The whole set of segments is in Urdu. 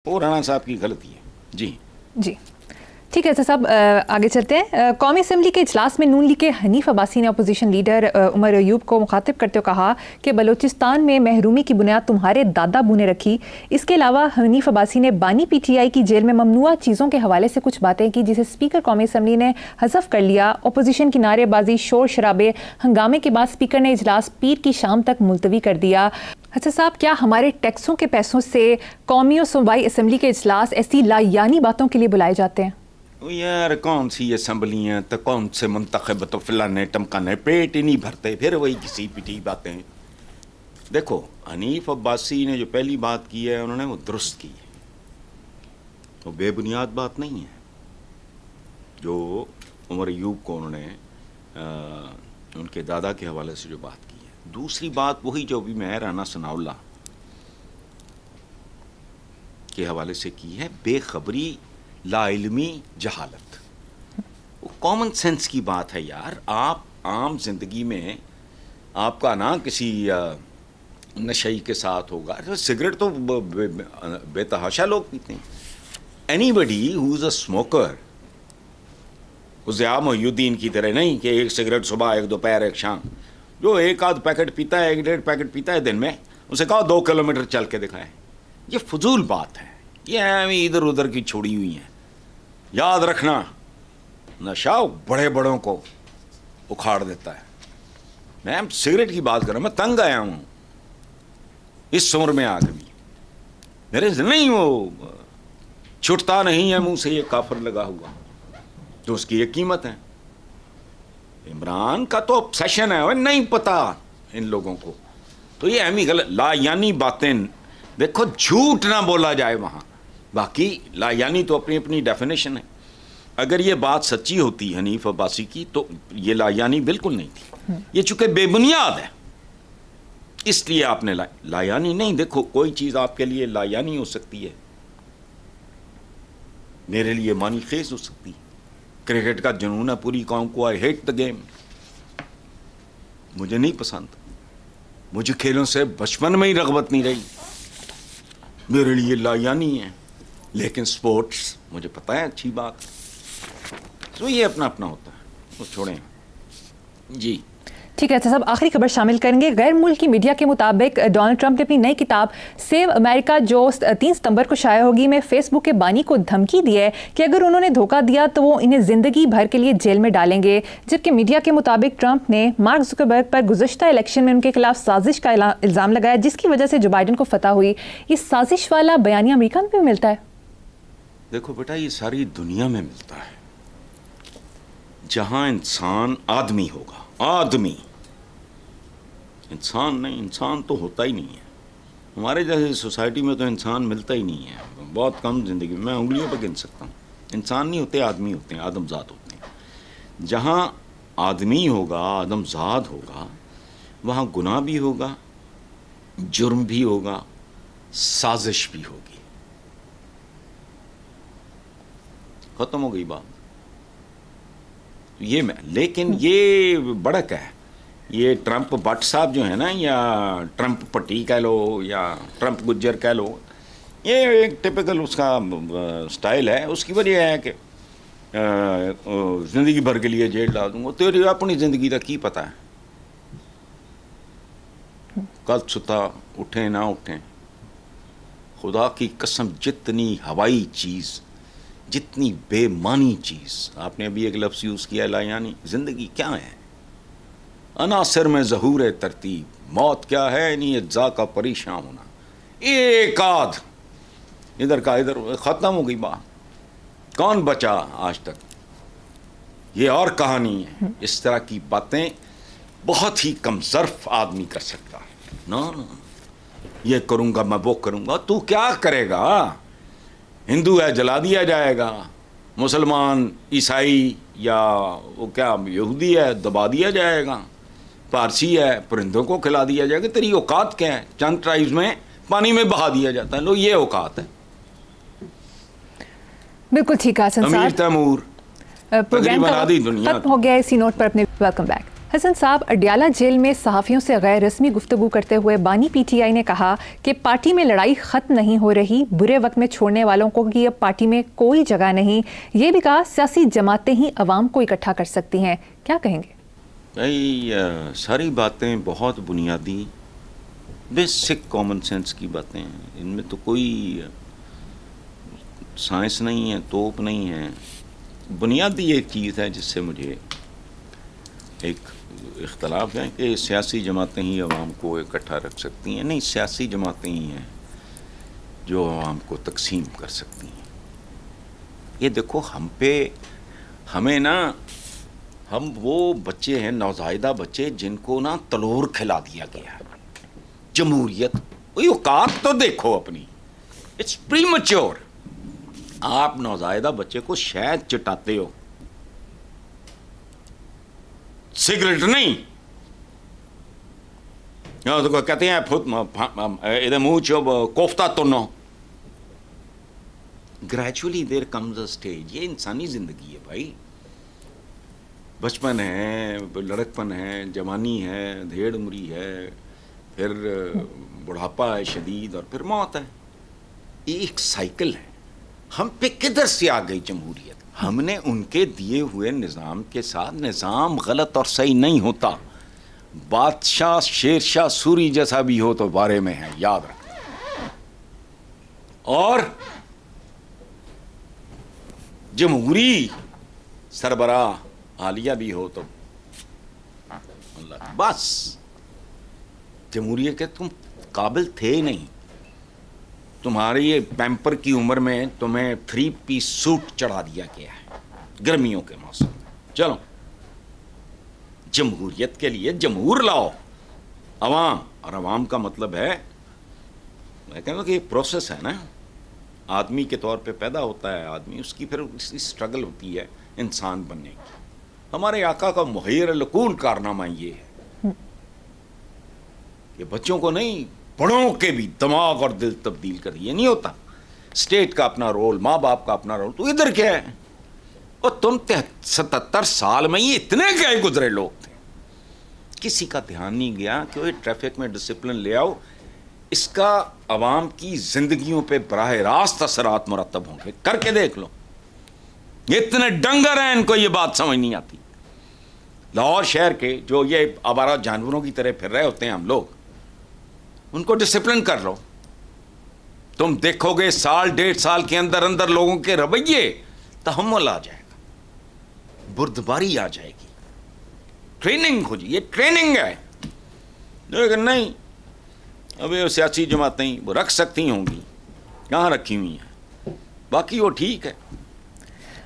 وہ رانا صاحب کی غلطی ہے. جی جی ٹھیک ہے صاحب، آگے چلتے ہیں. قومی اسمبلی کے اجلاس میں نون لیگ کے حنیف عباسی نے اپوزیشن لیڈر عمر ایوب کو مخاطب کرتے ہوئے کہا کہ بلوچستان میں محرومی کی بنیاد تمہارے دادا بو نے رکھی. اس کے علاوہ حنیف عباسی نے بانی پی ٹی آئی کی جیل میں ممنوعہ چیزوں کے حوالے سے کچھ باتیں کی جسے اسپیکر قومی اسمبلی نے حذف کر لیا. اپوزیشن کی نعرے بازی، شور شرابے، ہنگامے کے بعد اسپیکر نے اجلاس پیر کی شام تک ملتوی کر دیا. اچھا صاحب، کیا ہمارے ٹیکسوں کے پیسوں سے قومی و صوبائی اسمبلی کے اجلاس ایسی لایانی باتوں کے لیے بلائے جاتے ہیں؟ یار کون سی اسمبلیاں تو کون سے منتخب تو فلانے ٹمکانے، پیٹ ہی نہیں بھرتے، پھر وہی کسی پیٹی باتیں. دیکھو حنیف عباسی نے جو پہلی بات کی ہے انہوں نے وہ درست کی ہے، وہ بے بنیاد بات نہیں ہے جو عمر ایوب کو انہوں نے ان کے دادا کے حوالے سے جو بات کی ہے. دوسری بات وہی جو بھی میں رانا ثناء اللہ کے حوالے سے کی ہے، بے خبری، لا علمی، جہالت. وہ کامن سینس کی بات ہے یار. آپ عام زندگی میں آپ کا نا کسی نشئی کے ساتھ ہوگا، سگریٹ تو بے تحاشا لوگ پیتے ہیں. Anybody who is a smoker, Zia Mohiuddin کی طرح نہیں کہ ایک سگریٹ صبح، ایک دوپہر، ایک شام. جو ایک آدھ پیکٹ پیتا ہے، ایک ڈیڑھ پیکٹ پیتا ہے دن میں، اسے کہو 2 کلومیٹر چل کے دکھائے. یہ فضول بات ہے، یہ ادھر ادھر کی چھوڑی ہوئی ہیں. یاد رکھنا نشہ بڑے بڑوں کو اکھاڑ دیتا ہے. میں سگریٹ کی بات کر رہا ہوں، میں تنگ آیا ہوں اس عمر میں آ کے بھی. میرے سے نہیں وہ چھٹتا نہیں ہے منہ سے یہ کافر لگا ہوا، تو اس کی ایک قیمت ہے. عمران کا تو obsession ہے، نہیں پتا ان لوگوں کو. تو یہ اہمی غلط لا یعنی باتیں. دیکھو جھوٹ نہ بولا جائے وہاں، باقی لا یعنی تو اپنی اپنی ڈیفینیشن ہے. اگر یہ بات سچی ہوتی حنیف عباسی کی تو یہ لا یعنی بالکل نہیں تھی. یہ چونکہ بے بنیاد ہے اس لیے آپ نے لا یعنی نہیں. دیکھو کوئی چیز آپ کے لیے لا یعنی ہو سکتی ہے، میرے لیے معنی خیز ہو سکتی. کرکٹ کا جنون ہے پوری قوم کو، آئی ہیٹ دا گیم، مجھے نہیں پسند. مجھے کھیلوں سے بچپن میں ہی رغبت نہیں رہی، میرے لیے لا یعنی ہے. لیکن سپورٹس مجھے پتہ ہے اچھی بات. تو یہ اپنا اپنا ہوتا ہے، وہ چھوڑیں. جی ٹھیک ہے صاحب، آخری خبر شامل کریں گے. غیر ملکی میڈیا کے مطابق ڈونلڈ ٹرمپ نے اپنی نئی کتاب سیو امریکہ جو 3 ستمبر کو شائع ہوگی میں فیس بک کے بانی کو دھمکی دی ہے کہ اگر انہوں نے دھوکہ دیا تو وہ انہیں زندگی بھر کے لیے جیل میں ڈالیں گے. جبکہ میڈیا کے مطابق ٹرمپ نے مارک زکربرگ پر گزشتہ الیکشن میں ان کے خلاف سازش کا الزام لگایا جس کی وجہ سے جو بائیڈن کو فتح ہوئی. یہ سازش والا بیانیہ امریکہ میں بھی ملتا ہے؟ دیکھو بیٹا، یہ ساری دنیا میں ملتا ہے. جہاں انسان آدمی ہوگا، آدمی انسان نہیں، انسان تو ہوتا ہی نہیں ہے. ہمارے جیسے سوسائٹی میں تو انسان ملتا ہی نہیں ہے، بہت کم زندگی میں انگلیوں پہ گن سکتا ہوں. انسان نہیں ہوتے، آدمی ہوتے ہیں، آدم ذات ہوتے ہیں. جہاں آدمی ہوگا، آدم ذات ہوگا، وہاں گناہ بھی ہوگا، جرم بھی ہوگا، سازش بھی ہوگی. ختم ہو گئی بات. یہ میں لیکن یہ بڑک ہے. یہ ٹرمپ بٹ صاحب جو ہے نا، یا ٹرمپ پٹی کہہ لو یا ٹرمپ گجر کہہ لو، یہ ایک ٹپیکل اس کا سٹائل ہے. اس کی وجہ ہے کہ زندگی بھر کے لیے جیل ڈال دوں گا. تیری اپنی زندگی کا کی پتہ ہے کل ستا اٹھیں نہ اٹھیں. خدا کی قسم جتنی ہوائی چیز، جتنی بے معنی چیز، آپ نے ابھی ایک لفظ یوز کیا لا یعنی. زندگی کیا ہے؟ عناصر میں ظہور ترتیب. موت کیا ہے؟ نہیں اجزاء کا پریشان ہونا. ایک آدھ ادھر کا ادھر، ختم ہو گئی بات. کون بچا آج تک؟ یہ اور کہانی ہے. اس طرح کی باتیں بہت ہی کم ظرف آدمی کر سکتا ہے. نو یہ کروں گا، میں وہ کروں گا. تو کیا کرے گا؟ ہندو ہے جلا دیا جائے گا، مسلمان، عیسائی یا وہ کیا یہودی ہے دبا دیا جائے گا، پارسی ہے پرندوں کو کھلا دیا جائے گا. تیری اوقات کیا ہے؟ چند ٹرائبز میں پانی میں بہا دیا جاتا ہے. لو یہ اوقات ہے. بالکل ٹھیک ہے حسن صاحب، امیر تیمور پروگرام ختم ہو گیا. اسی نوٹ پر اپنے ویلکم بیک. حسن صاحب، اڈیالہ جیل میں صحافیوں سے غیر رسمی گفتگو کرتے ہوئے بانی پی ٹی آئی نے کہا کہ پارٹی میں لڑائی ختم نہیں ہو رہی، برے وقت میں چھوڑنے والوں کو کہ اب پارٹی میں کوئی جگہ نہیں. یہ بھی کہا سیاسی جماعتیں ہی عوام کو اکٹھا کر سکتی ہیں. کیا کہیں گے؟ بھائی ساری باتیں بہت بنیادی بیسک کامن سینس کی باتیں ہیں، ان میں تو کوئی سائنس نہیں ہے، توپ نہیں ہے. بنیادی ایک چیز ہے جس سے مجھے ایک اختلاف ہے کہ سیاسی جماعتیں ہی عوام کو اکٹھا رکھ سکتی ہیں. نہیں، سیاسی جماعتیں ہی ہیں جو عوام کو تقسیم کر سکتی ہیں. یہ دیکھو ہمیں نا، ہم وہ بچے ہیں، نوزائیدہ بچے جن کو نا تلور کھلا دیا گیا ہے. جمہوریت، وہی اوقات تو دیکھو اپنی، اٹس پری میچور. آپ نوزائیدہ بچے کو شہد چٹاتے ہو، سگریٹ نہیں. تو کہتے ہیں ادھر منہ چوب کوفتہ تنو. Gradually there comes a stage. یہ انسانی زندگی ہے بھائی. بچپن ہے، لڑکپن ہے، جوانی ہے، دھیڑ عمری ہے، پھر بڑھاپا ہے شدید، اور پھر موت ہے. یہ ایک سائیکل ہے. ہم پہ کدھر سے آ گئی جمہوریت؟ ہم نے ان کے دیے ہوئے نظام کے ساتھ. نظام غلط اور صحیح نہیں ہوتا. بادشاہ شیر شاہ سوری جیسا بھی ہو تو بارے میں ہے، یاد رکھ. اور جمہوری سربراہ عالیہ بھی ہو تو اللہ، بس جمہوریت کے تم قابل تھے نہیں. تمہاری یہ پیمپر کی عمر میں تمہیں 3 پیس سوٹ چڑھا دیا گیا ہے گرمیوں کے موسم میں. چلو جمہوریت کے لیے جمہور لاؤ عوام. اور عوام کا مطلب ہے، میں کہوں کہ یہ پروسیس ہے نا، آدمی کے طور پہ پیدا ہوتا ہے آدمی، اس کی پھر اسٹرگل ہوتی ہے انسان بننے کی. ہمارے آقا کا محیر العقول کارنامہ یہ ہے کہ بچوں کو نہیں، بڑوں کے بھی دماغ اور دل تبدیل کر. یہ نہیں ہوتا. اسٹیٹ کا اپنا رول، ماں باپ کا اپنا رول. تو ادھر کیا ہے؟ اور تم 77 سال میں یہ اتنے گئے گزرے لوگ تھے، کسی کا دھیان نہیں گیا کہ وہ ٹریفک میں ڈسپلن لے آؤ. اس کا عوام کی زندگیوں پہ براہ راست اثرات مرتب ہوں گے. کر کے دیکھ لو. اتنے ڈنگر ہیں، ان کو یہ بات سمجھ نہیں آتی. لاہور شہر کے جو یہ آوارہ جانوروں کی طرح پھر رہے ہوتے ہیں ہم لوگ، ان کو ڈسپلن کر لو. تم دیکھو گے 1.5 سال کے اندر اندر لوگوں کے رویے تحمل آ جائے گا، بردباری آ جائے گی، ٹریننگ ہو جائے. یہ ٹریننگ ہے. لیکن نہیں، اب یہ سیاسی جماعتیں وہ رکھ سکتی ہوں گی، کہاں رکھی ہوئی ہیں. باقی وہ ٹھیک ہے.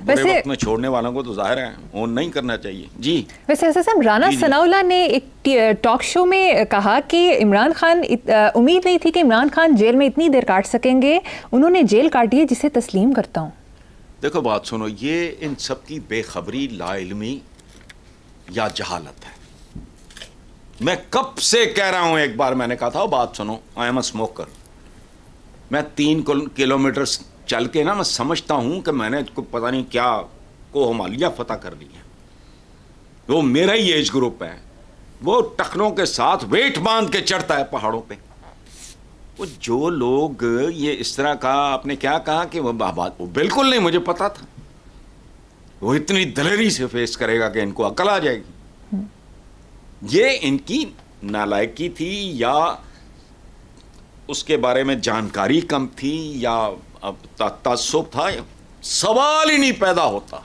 برے وقت میں چھوڑنے والوں کو تو ظاہر ہے اون نہیں کرنا چاہیے. جی ویسے حسن، رانا ثناءاللہ نے ایک ٹاک شو میں کہا کہ عمران خان، امید نہیں تھی کہ عمران خان جیل میں اتنی دیر کاٹ سکیں گے، انہوں نے جیل کاٹی ہے، جسے تسلیم کرتا ہوں. دیکھو بات سنو، یہ ان سب کی بے خبری، لا علمی یا جہالت ہے. میں کب سے کہہ رہا ہوں، ایک بار میں نے کہا تھا، بات سنو، آئی ایم اے اسموکر. میں 3 کلومیٹر چل کے نا میں سمجھتا ہوں کہ میں نے پتہ نہیں کیا کو ہمالیہ فتح کر لیا. وہ میرا ہی ایج گروپ ہے. وہ ٹخنوں کے ساتھ ویٹ باندھ کے چڑھتا ہے پہاڑوں پہ. وہ جو لوگ یہ اس طرح کا، آپ نے کیا کہا کہ وہ بالکل نہیں، مجھے پتا تھا وہ اتنی دلیری سے فیس کرے گا کہ ان کو عقل آ جائے گی. یہ ان کی نالائکی تھی، یا اس کے بارے میں جانکاری کم تھی، یا تعصب تھا. سوال ہی نہیں پیدا ہوتا.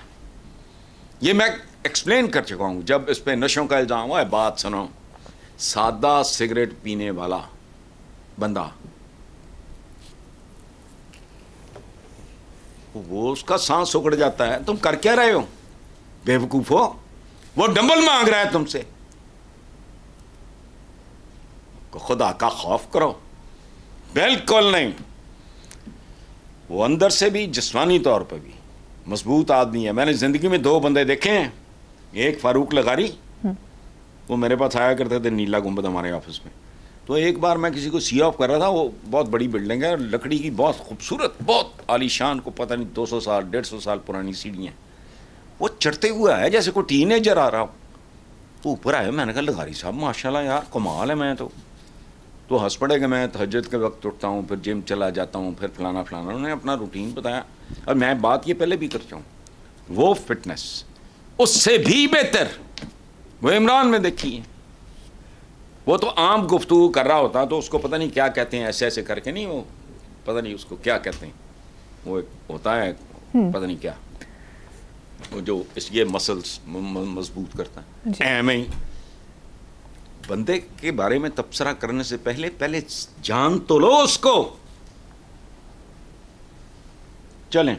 یہ میں ایکسپلین کر چکا ہوں. جب اس پہ نشوں کا الزام ہوا ہے، بات سنو، سادہ سگریٹ پینے والا بندہ، وہ اس کا سانس اکڑ جاتا ہے. تم کر کیا رہے ہو بے وقوف ہو؟ وہ ڈمبل مانگ رہا ہے تم سے. خدا کا خوف کرو. بالکل نہیں. وہ اندر سے بھی، جسمانی طور پہ بھی مضبوط آدمی ہے. میں نے زندگی میں 2 بندے دیکھے ہیں. ایک فاروق لغاری، وہ میرے پاس آیا کرتے تھے نیلا گنبد ہمارے آفس میں. تو ایک بار میں کسی کو سی آف کر رہا تھا. وہ بہت بڑی بلڈنگ ہے، لکڑی کی، بہت خوبصورت، بہت عالی شان، کو پتہ نہیں 200 سال 150 سال پرانی سیڑھیاں. وہ چڑھتے ہوا ہے جیسے کوئی ٹین ایجر آ رہا ہو. اوپر آئے, میں نے کہا لغاری صاحب ماشاءاللہ یار کمال ہے, میں تو ہنس پڑے کہ میں تہجد کے وقت اٹھتا ہوں, پھر جم چلا جاتا ہوں, پھر فلانا فلانا. انہوں نے اپنا روٹین بتایا, اور میں بات یہ پہلے بھی کرتا ہوں, وہ فٹنس اس سے بھی بہتر وہ عمران میں دیکھی ہے. وہ تو عام گفتگو کر رہا ہوتا تو اس کو پتہ نہیں کیا کہتے ہیں, ایسے ایسے کر کے نہیں, وہ پتہ نہیں اس کو کیا کہتے ہیں, وہ ایک ہوتا ہے پتہ نہیں کیا, وہ جو اس یہ مسلس مضبوط کرتا ہے. ایم ہی بندے کے بارے میں تبصرہ کرنے سے پہلے جان تو لو اس کو. چلیں